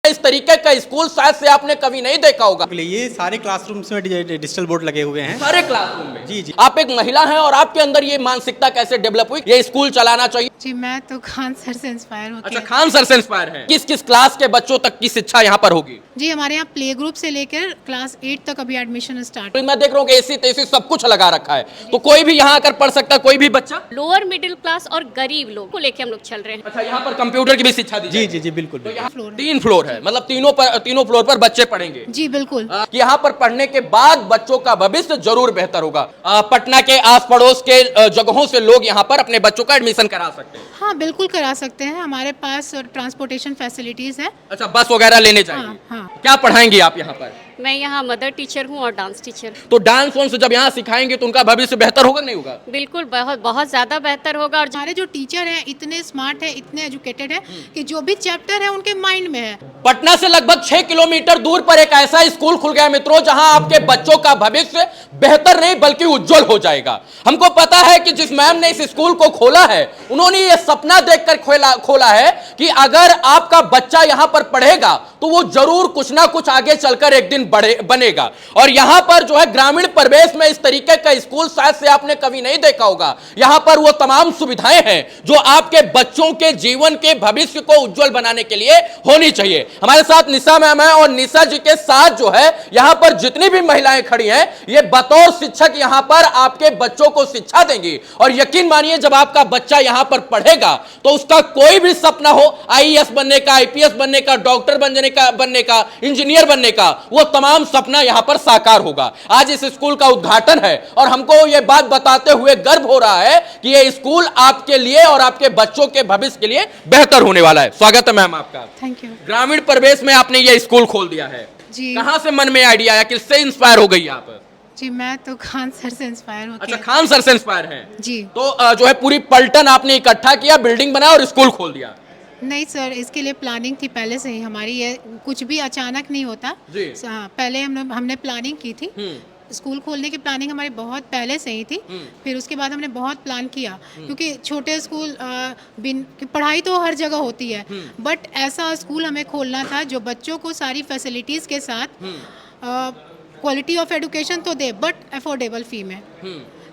इस तरीके का स्कूल शायद से आपने कभी नहीं देखा होगा। ये सारे क्लासरूम्स में डिजिटल बोर्ड लगे हुए हैं। सारे क्लासरूम में? जी जी। आप एक महिला हैं और आपके अंदर ये मानसिकता कैसे डेवलप हुई ये स्कूल चलाना चाहिए? जी मैं तो खान सर से इंस्पायर होकर। अच्छा, खान सर से इंस्पायर हैं। किस किस क्लास के बच्चों तक की शिक्षा यहाँ पर होगी? जी हमारे यहाँ प्ले ग्रुप से लेकर क्लास 8 तक अभी एडमिशन स्टार्ट। मैं देख रहा हूँ एसी तेसी सब कुछ लगा रखा है, तो कोई भी यहाँ आकर पढ़ सकता है, कोई भी बच्चा। लोअर मिडिल क्लास और गरीब लोग को लेके हम लोग चल रहे हैं। अच्छा, यहाँ पर कंप्यूटर की भी शिक्षा दी जी जी जी बिल्कुल। तो यहाँ 3 फ्लोर है, मतलब तीनों फ्लोर पर बच्चे पढ़ेंगे। जी बिल्कुल। कि यहाँ पर पढ़ने के बाद बच्चों का भविष्य जरूर बेहतर होगा। पटना के आस पड़ोस के जगहों से लोग यहाँ पर अपने बच्चों का एडमिशन करा सकते हैं। हाँ बिल्कुल करा सकते हैं, हमारे पास ट्रांसपोर्टेशन फैसिलिटीज है। अच्छा, बस वगैरह लेने जाएंगे? हाँ, हाँ। क्या पढ़ाएंगे आप यहाँ पर? मैं यहाँ मदर टीचर हूँ और डांस टीचर। तो डांस वांस जब यहाँ सिखाएंगे तो उनका भविष्य बेहतर होगा नहीं होगा? बिल्कुल, बहुत बहुत ज्यादा बेहतर होगा। और हमारे जो टीचर हैं इतने स्मार्ट है, इतने एजुकेटेड है कि जो भी चैप्टर है उनके माइंड में है। पटना से लगभग 6 किलोमीटर दूर पर एक ऐसा स्कूल खुल गया मित्रों, जहां आपके बच्चों का भविष्य बेहतर नहीं बल्कि उज्जवल हो जाएगा। हमको पता है कि जिस मैम ने इस स्कूल को खोला है, उन्होंने ये सपना देखकर खोला है कि अगर आपका बच्चा यहां पर पढ़ेगा तो वो जरूर कुछ ना कुछ आगे चलकर एक दिन बनेगा। और यहां पर जो है ग्रामीण परिवेश में इस तरीके का स्कूल शायद से आपने कभी नहीं देखा होगा। यहां पर वो तमाम सुविधाएं हैं जो आपके बच्चों के जीवन के भविष्य को उज्जवल बनाने के लिए होनी चाहिए। हमारे साथ निशा मैम है और निशा जी के साथ जो है यहां पर जितनी भी महिलाएं खड़ी हैं, ये बतौर शिक्षक यहां पर आपके बच्चों को शिक्षा देंगी। और यकीन मानिए जब आपका बच्चा यहां पर पढ़ेगा तो उसका कोई भी सपना हो, आईएएस बनने का, आईपीएस बनने का, डॉक्टर बनने का, इंजीनियर बनने का, वो तमाम सपना यहां पर साकार होगा। आज इस स्कूल का उद्घाटन है और हमको ये बात बताते हुए गर्व हो रहा है कि ये स्कूल आपके लिए और आपके बच्चों के भविष्य के लिए बेहतर होने वाला है। स्वागत है मैम आपका। Thank you. ग्रामीण परिवेश में आपने ये स्कूल खोल दिया है जी। कहां से मन में आइडिया आया, किससे इंस्पायर हो गई आप? जी मैं तो खान सर से इंस्पायर होकर। अच्छा, खान सर से इंस्पायर हैं। जी। तो जो है पूरी पलटन आपने इकट्ठा किया, बिल्डिंग बनाया और स्कूल खोल दिया? नहीं सर, इसके लिए प्लानिंग थी पहले से ही हमारी, ये कुछ भी अचानक नहीं होता जी। हाँ, पहले हमने प्लानिंग की थी। स्कूल खोलने की प्लानिंग हमारी बहुत पहले से ही थी। फिर उसके बाद हमने बहुत प्लान किया, क्योंकि छोटे स्कूल पढ़ाई तो हर जगह होती है, बट ऐसा स्कूल हमें खोलना था जो बच्चों को सारी फैसिलिटीज़ के साथ क्वालिटी ऑफ एजुकेशन तो दे, बट अफोर्डेबल फी में।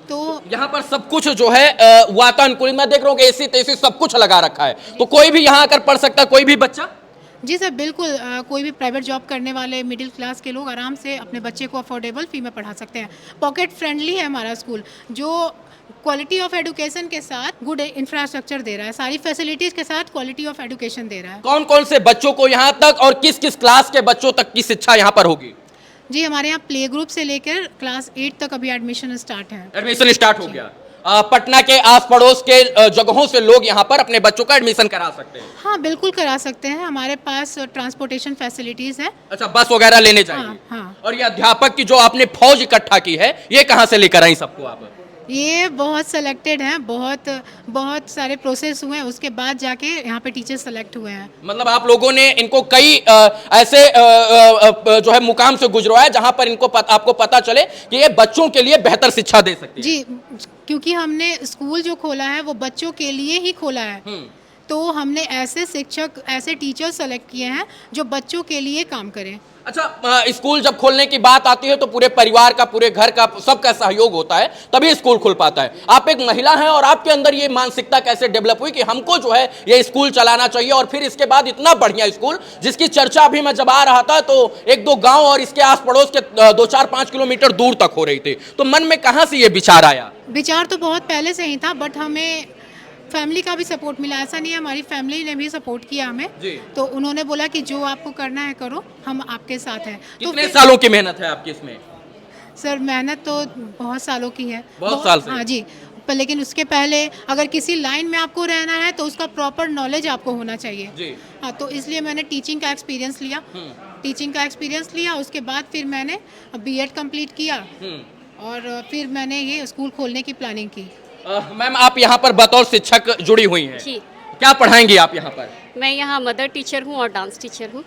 तो यहाँ पर सब कुछ जो है वातानुकूलित, मैं देख रहा हूँ एसी तेसी सब कुछ लगा रखा है, तो कोई भी यहाँ आकर पढ़ सकता है, कोई भी बच्चा? जी सर बिल्कुल, कोई भी प्राइवेट जॉब करने वाले मिडिल क्लास के लोग आराम से अपने बच्चे को अफोर्डेबल फी में पढ़ा सकते हैं। पॉकेट फ्रेंडली है हमारा स्कूल, जो क्वालिटी ऑफ एजुकेशन के साथ गुड इंफ्रास्ट्रक्चर दे रहा है, सारी फैसिलिटीज के साथ क्वालिटी ऑफ एजुकेशन दे रहा है। कौन कौन से बच्चों को यहाँ तक और किस किस क्लास के बच्चों तक की शिक्षा यहाँ पर होगी? जी हमारे यहाँ प्ले ग्रुप से लेकर क्लास 8 तक अभी एडमिशन स्टार्ट है। एडमिशन स्टार्ट हो गया। पटना के आस पड़ोस के जगहों से लोग यहाँ पर अपने बच्चों का एडमिशन करा सकते हैं? हाँ बिल्कुल करा सकते हैं, हमारे पास ट्रांसपोर्टेशन फैसिलिटीज है। अच्छा, बस वगैरह लेने जाएंगे? हाँ, हाँ। और ये अध्यापक की जो आपने फौज इकट्ठा की है, ये कहाँ से लेकर आई सबको आप? ये बहुत सेलेक्टेड हैं, बहुत सारे प्रोसेस हुए हैं, उसके बाद जाके यहाँ पे टीचर सेलेक्ट हुए हैं। मतलब आप लोगों ने इनको कई ऐसे जो है मुकाम से गुजरवाया जहां पर इनको आपको पता चले कि ये बच्चों के लिए बेहतर शिक्षा दे सकती है। जी, क्योंकि हमने स्कूल जो खोला है वो बच्चों के लिए ही खोला है, तो हमने ऐसे शिक्षक, ऐसे टीचर सेलेक्ट किए हैं जो बच्चों के लिए काम करें। अच्छा, स्कूल जब खोलने की बात आती है तो पूरे परिवार का, पूरे घर का सबका सहयोग होता है, तभी स्कूल खुल पाता है। आप एक महिला हैं और आपके अंदर ये मानसिकता कैसे डेवलप हुई कि हमको जो है ये स्कूल चलाना चाहिए, और फिर इसके बाद इतना बढ़िया स्कूल जिसकी चर्चा अभी मैं जब आ रहा था तो 1-2 गांव और इसके आस पड़ोस के 2-4-5 किलोमीटर दूर तक हो रही थी, तो मन में कहां से ये विचार आया? विचार तो बहुत पहले से ही था, बट हमें फैमिली का भी सपोर्ट मिला। ऐसा नहीं है, हमारी फैमिली ने भी सपोर्ट किया हमें जी। तो उन्होंने बोला कि जो आपको करना है करो, हम आपके साथ हैं। कितने सालों की मेहनत है आपकी इसमें? सर मेहनत तो बहुत सालों की है, बहुत साल से। हाँ जी, पर लेकिन उसके पहले अगर किसी लाइन में आपको रहना है तो उसका प्रॉपर नॉलेज आपको होना चाहिए जी। हाँ, तो इसलिए मैंने टीचिंग का एक्सपीरियंस लिया। उसके बाद फिर मैंने बीएड कंप्लीट किया और फिर मैंने ये स्कूल खोलने की प्लानिंग की। मैम, आप यहाँ पर बतौर शिक्षक जुड़ी हुई हैं, क्या पढ़ाएंगी आप यहाँ पर? मैं यहाँ मदर टीचर हूँ और डांस टीचर हूँ।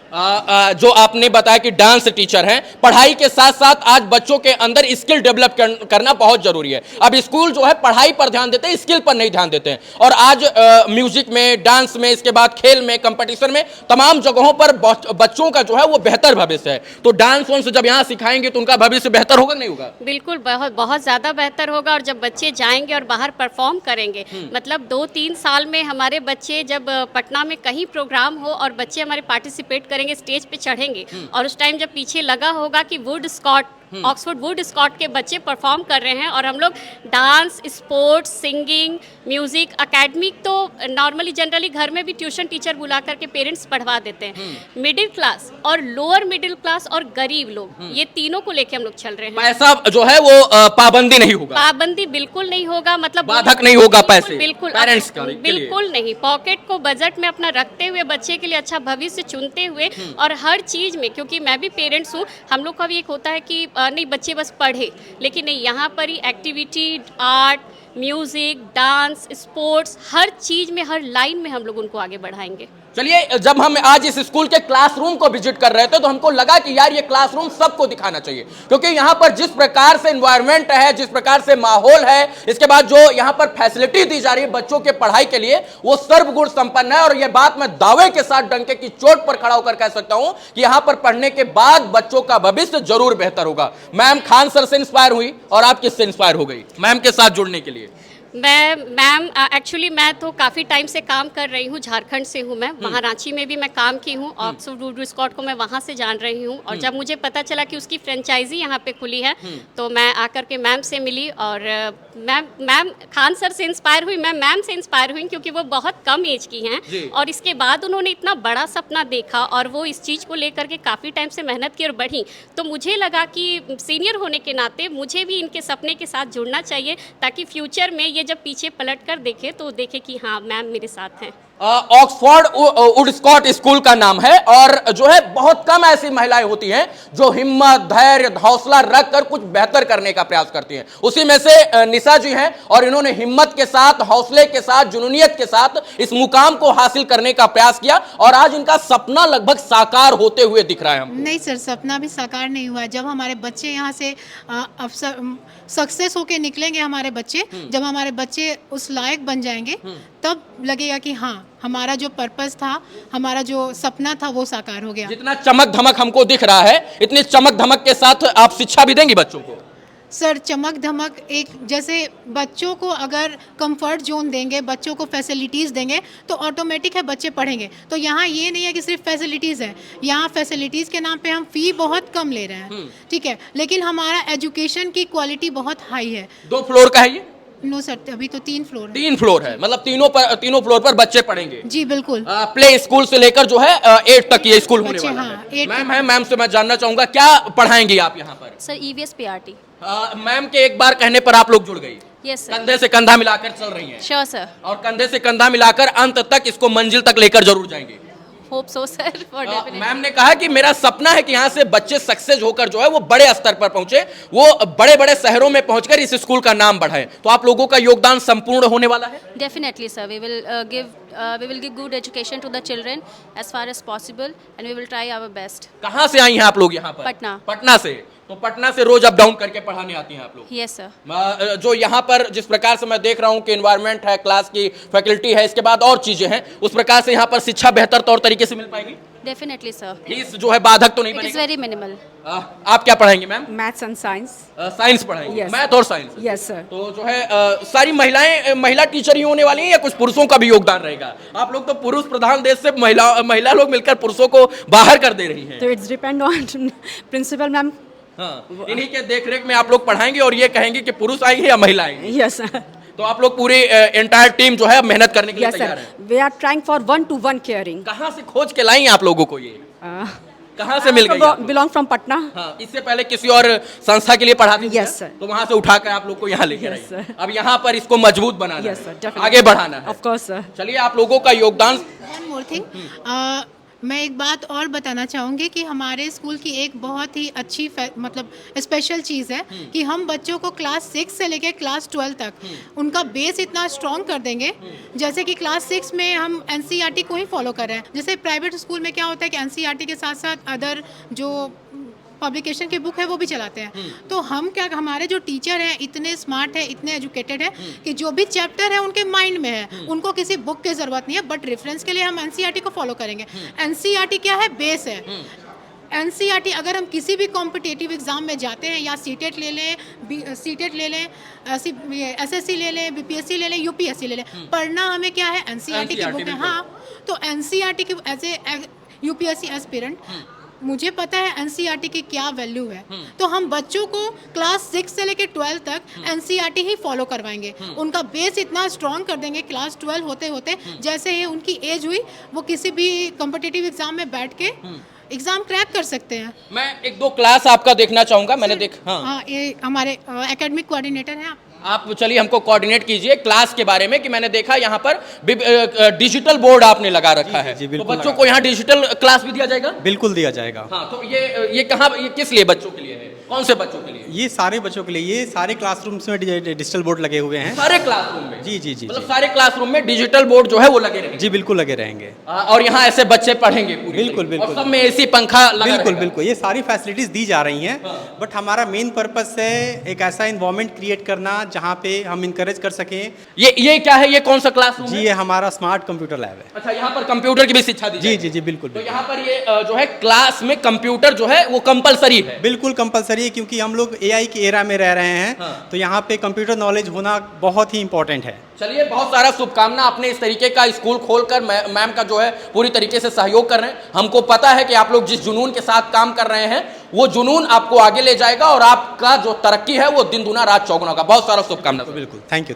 जो आपने बताया कि डांस टीचर हैं, पढ़ाई के साथ साथ आज बच्चों के अंदर स्किल डेवलप करना बहुत जरूरी है। अब स्कूल जो है पढ़ाई पर ध्यान देते हैं, स्किल पर नहीं ध्यान देते हैं। और आज म्यूजिक में, डांस में, इसके बाद खेल में, कंपटीशन में, तमाम जगहों पर बच्चों का जो है वो बेहतर भविष्य है। तो डांस वांस जब यहाँ सिखाएंगे तो उनका भविष्य बेहतर होगा नहीं होगा? बिल्कुल, बहुत बहुत ज़्यादा बेहतर होगा। और जब बच्चे जाएंगे और बाहर परफॉर्म करेंगे, मतलब 2-3 साल में हमारे बच्चे जब पटना में कहीं प्रोग्राम हो और बच्चे हमारे पार्टिसिपेट करेंगे, स्टेज पे चढ़ेंगे, और उस टाइम जब पीछे लगा होगा कि Wood Scott, Oxford Wood Scott के बच्चे परफॉर्म कर रहे हैं, और हम लोग dance, sports, singing, music, academic तो नॉर्मली जनरली घर में भी ट्यूशन टीचर बुला करके पेरेंट्स पढ़वा देते हैं। मिडिल क्लास और लोअर मिडिल क्लास और गरीब लोग, ये तीनों को लेके हम लोग चल रहे हैं। पैसा जो है वो पाबंदी नहीं होगा? पाबंदी बिल्कुल नहीं होगा, मतलब बाधक नहीं होगा पैसे बिल्कुल पेरेंट्स का? बिल्कुल नहीं। पॉकेट को बजट में अपना रखते हुए, बच्चे के लिए अच्छा भविष्य चुनते हुए, और हर चीज में, क्योंकि मैं भी पेरेंट्स हूँ, हम लोग का भी एक होता है कि नहीं बच्चे बस पढ़े, लेकिन नहीं, यहाँ पर ही activity, art, music, dance, sports, हर चीज में, हर लाइन में हम लोग उनको आगे बढ़ाएंगे। चलिए, जब हम आज इस स्कूल के क्लासरूम को विजिट कर रहे थे तो हमको लगा कि यार ये क्लासरूम सबको दिखाना चाहिए, क्योंकि यहाँ पर जिस प्रकार से एनवायरनमेंट है, जिस प्रकार से माहौल है, इसके बाद जो यहाँ पर फैसिलिटी दी जा रही है बच्चों के पढ़ाई के लिए, वो सर्वगुण संपन्न है। और ये बात मैं दावे के साथ डंके की चोट पर खड़ा होकर कह सकता हूं कि यहाँ पर पढ़ने के बाद बच्चों का भविष्य जरूर बेहतर होगा। मैम खान सर से इंस्पायर हुई और आप किससे इंस्पायर हो गई मैम के साथ जुड़ने के लिए? मैम एक्चुअली मैं तो काफ़ी टाइम से काम कर रही हूँ, झारखंड से हूँ मैं, वहाँ रांची में भी मैं काम की हूँ, ऑक्सफोर्ड वुड स्कॉट को मैं वहाँ से जान रही हूँ। और जब मुझे पता चला कि उसकी फ्रेंचाइजी यहाँ पे खुली है, तो मैं आकर के मैम से मिली, और मैम खान सर से इंस्पायर हुई, मैं मैम से इंस्पायर हुई, क्योंकि वो बहुत कम एज की हैं, और इसके बाद उन्होंने इतना बड़ा सपना देखा और वो इस चीज़ को लेकर के काफ़ी टाइम से मेहनत की और बढ़ी। तो मुझे लगा कि सीनियर होने के नाते मुझे भी इनके सपने के साथ जुड़ना चाहिए, ताकि फ्यूचर में ये जब पीछे पलट कर देखे तो देखे कि हाँ मैम मेरे साथ हैं। ऑक्सफोर्ड वुड स्कॉट स्कूल का नाम है, और जो है बहुत कम ऐसी महिलाएं होती हैं जो हिम्मत, धैर्य, हौसला रख कर कुछ बेहतर करने का प्रयास करती हैं। उसी में से निशा जी हैं, और इन्होंने हिम्मत के साथ, हौसले के साथ, जुनूनियत के साथ इस मुकाम को हासिल करने का प्रयास किया, और आज इनका सपना लगभग साकार होते हुए दिख रहा है हमको। नहीं सर, सपना भी साकार नहीं हुआ है। जब हमारे बच्चे यहाँ से अफसर सक्सेस होके निकलेंगे, हमारे बच्चे जब हमारे बच्चे उस लायक बन जाएंगे, तब लगेगा कि हाँ हमारा जो पर्पस था, हमारा जो सपना था वो साकार हो गया। जितना चमक धमक हमको दिख रहा है, इतनी चमक धमक के साथ आप शिक्षा भी देंगी बच्चों को? सर चमक धमक, एक जैसे बच्चों को अगर कंफर्ट जोन देंगे, बच्चों को फैसिलिटीज़ देंगे, तो ऑटोमेटिक है बच्चे पढ़ेंगे। तो यहाँ ये नहीं है कि सिर्फ फैसिलिटीज़ है, यहाँ फैसिलिटीज़ के नाम पे हम फ़ी बहुत कम ले रहे हैं, ठीक है, लेकिन हमारा एजुकेशन की क्वालिटी बहुत हाई है। 2 फ्लोर का है ये? नो सर, अभी तो 3 फ्लोर है। 3 फ्लोर है, मतलब तीनों फ्लोर पर बच्चे पढ़ेंगे? जी बिल्कुल। प्ले स्कूल से लेकर जो है 8 तक ये स्कूल होने वाला हाँ, है। मैम है, मैम से मैं जानना चाहूंगा क्या पढ़ाएंगी आप यहाँ पर? Sir EVS PRT। मैम के एक बार कहने पर आप लोग जुड़ गई? Yes sir. कंधे से कंधा मिलाकर चल रही हैं? Sure sir. और कंधे से कंधा मिलाकर अंत तक इसको मंजिल तक लेकर जरूर जाएंगे? Hope so sir. मैम ने कहा कि मेरा सपना है कि यहाँ से बच्चे सक्सेस होकर जो है वो बड़े स्तर पर पहुंचे, वो बड़े बड़े शहरों में पहुंचकर इस स्कूल का नाम बढ़ाए। तो आप लोगों का योगदान संपूर्ण होने वाला है? Definitely, sir. We will give good education to the children as far as possible, and we will try our best. कहाँ से आई हैं आप लोग यहाँ पर? पटना। पटना से? तो पटना से रोज अप डाउन करके पढ़ाने आती हैं आप लोग? Yes, sir. जो यहाँ पर जिस प्रकार से मैं देख रहा हूँ कि एनवायरनमेंट है, क्लास की फैकल्टी है, इसके बाद और चीजें हैं, उस प्रकार से यहाँ पर शिक्षा बेहतर तौर तरीके से मिल पाएगी? Definitely, sir. फीस जो है बाधक तो नहीं It is बनेगी? very minimal. आप क्या पढ़ाएंगे ma'am? Maths and science. Science पढ़ाएंगे? Yes. मैथ और साइंस? Yes sir. तो जो है सारी महिला टीचर ही होने वाली हैं या कुछ पुरुषों का भी योगदान रहेगा? आप लोग तो पुरुष प्रधान देश से महिला लोग मिलकर पुरुषों को बाहर कर दे रही हैं। तो it's depend on principal ma'am. हाँ, इन्हीं के देखरेख में आप लोग पढ़ाएंगे और ये कहेंगे कि पुरुष आएंगे या महिला आएंगे? Yes sir. तो आप लोग पूरी एंटायर टीम जो है मेहनत करने के लिए यस तैयार सर, है? We are trying for 1-to-1 caring. कहाँ से खोज के लाई आप लोगों को ये? कहाँ से मिल गई? Belong from Patna. हाँ, इससे पहले किसी और संस्था के लिए पढ़ाती थी? Yes, sir. तो वहाँ से उठाकर आप लोग को यहाँ लेके Yes, आई। sir. अब यहाँ पर इसको मजबूत बनाना Yes, sir, है, definitely. आगे बढ़ाना है। Of course sir. चलिए, आप लोगों का योगदान। वन मोर थिंग, मैं एक बात और बताना चाहूँगी कि हमारे स्कूल की एक बहुत ही अच्छी मतलब स्पेशल चीज़ है कि हम बच्चों को क्लास 6 से लेकर क्लास 12 तक उनका बेस इतना स्ट्रॉन्ग कर देंगे। जैसे कि क्लास 6 में हम एनसीईआरटी को ही फॉलो कर रहे हैं। जैसे प्राइवेट स्कूल में क्या होता है कि एनसीईआरटी के साथ साथ अदर जो पब्लिकेशन की बुक है वो भी चलाते हैं। तो हम क्या, हमारे जो टीचर हैं इतने स्मार्ट है, इतने एजुकेटेड है कि जो भी चैप्टर है उनके माइंड में है, उनको किसी बुक की ज़रूरत नहीं है। बट रेफरेंस के लिए हम एनसीईआरटी को फॉलो करेंगे। एनसीईआरटी क्या है? बेस है। एनसीईआरटी अगर हम किसी भी कॉम्पिटिटिव एग्जाम में जाते हैं या सीटेट ले लें, सीटेट ले लें, एसएससी ले लें, बीपीएससी ले लें, यूपीएससी ले लें, पढ़ना हमें क्या है? एनसीईआरटी की बुक है। हाँ, तो एनसीईआरटी की एज ए यूपीएससी एस्पिरेंट मुझे पता है एनसीईआरटी की क्या वैल्यू है। तो हम बच्चों को क्लास 6 से लेकर 12 तक एनसीईआरटी ही फॉलो करवाएंगे। उनका बेस इतना स्ट्रॉन्ग कर देंगे क्लास 12 होते होते, जैसे ही उनकी एज हुई वो किसी भी कॉम्पिटिटिव एग्जाम में बैठ के एग्जाम क्रैक कर सकते हैं। मैं एक दो क्लास आपका देखना चाहूंगा। मैंने हाँ, ये हमारे एकेडमिक कोऑर्डिनेटर हैं। आप चलिए हमको कोऑर्डिनेट कीजिए क्लास के बारे में कि मैंने देखा यहाँ पर डिजिटल बोर्ड आपने लगा रखा है। जी, तो बिल्कुल बच्चों को यहाँ डिजिटल क्लास भी दिया जाएगा? बिल्कुल दिया जाएगा। हाँ, तो ये कहाँ, ये किस लिए बच्चों के लिए है? कौन से बच्चों के लिए? ये सारे बच्चों के लिए, ये सारे क्लासरूम्स में डिजिटल बोर्ड लगे हुए हैं। सारे क्लासरूम में? जी जी जी मतलब जी। सारे क्लासरूम में डिजिटल बोर्ड जो है वो लगे रहेंगे? जी बिल्कुल लगे रहेंगे। और यहाँ ऐसे बच्चे पढ़ेंगे पूरी बिल्कुल, तरीके से? बिल्कुल। और सब में एसी पंखा लगा बिल्कुल रहेगा? बिल्कुल, ये सारी फैसिलिटीज दी जा रही हैं। बट हमारा मेन पर्पस है एक ऐसा इन्वायरमेंट क्रिएट करना जहाँ पे हम इनकरेज कर सकें। ये क्या है? ये कौन सा क्लासरूम जी, है? ये हमारा स्मार्ट कंप्यूटर लैब है। अच्छा, यहाँ पर कंप्यूटर की भी शिक्षा दी जी जाएगी? जी जी बिल्कुल तो बिल्कुल। यहाँ पर ये जो है क्लास में कंप्यूटर जो है वो कंपलसरी है? बिल्कुल कंपलसरी है, क्योंकि हम लोग एआई की एरा में रह रहे हैं। हाँ। तो यहाँ पे कंप्यूटर नॉलेज होना बहुत ही इंपॉर्टेंट है। चलिए, बहुत सारा शुभकामना। आपने इस तरीके का स्कूल खोलकर मैम का जो है पूरी तरीके से सहयोग कर रहे हैं। हमको पता है कि आप लोग जिस जुनून के साथ काम कर रहे हैं वो जुनून आपको आगे ले जाएगा और आपका जो तरक्की है वो दिन दुना रात चौगुना होगा। बहुत सारा शुभकामना। बिल्कुल, थैंक यू।